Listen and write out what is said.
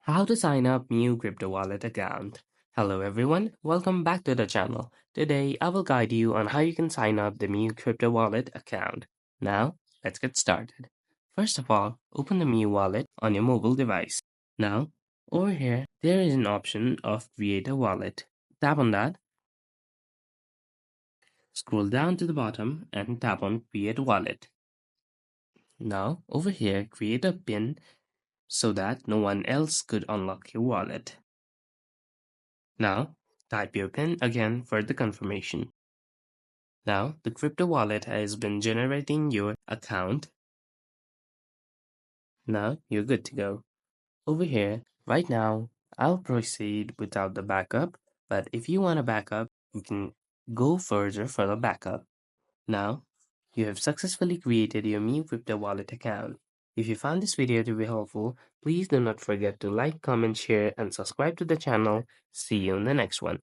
How to sign up new crypto wallet account. Hello everyone, welcome back to the channel. Today I will guide you on how you can sign up the new crypto wallet account. Now, let's get started. First of all, open the MEW wallet on your mobile device. Now, over here, there is an option of create a wallet. Tap on that, scroll down to the bottom and tap on create wallet. Now, over here, create a PIN so that no one else could unlock your wallet. Now, type your PIN again for the confirmation. Now, the crypto wallet has been generating your account. Now, you're good to go. Over here, right now, I'll proceed without the backup, but if you want a backup, you can go further for the backup. Now, you have successfully created your new crypto wallet account. If you found this video to be helpful, please do not forget to like, comment, share, and subscribe to the channel. See you in the next one.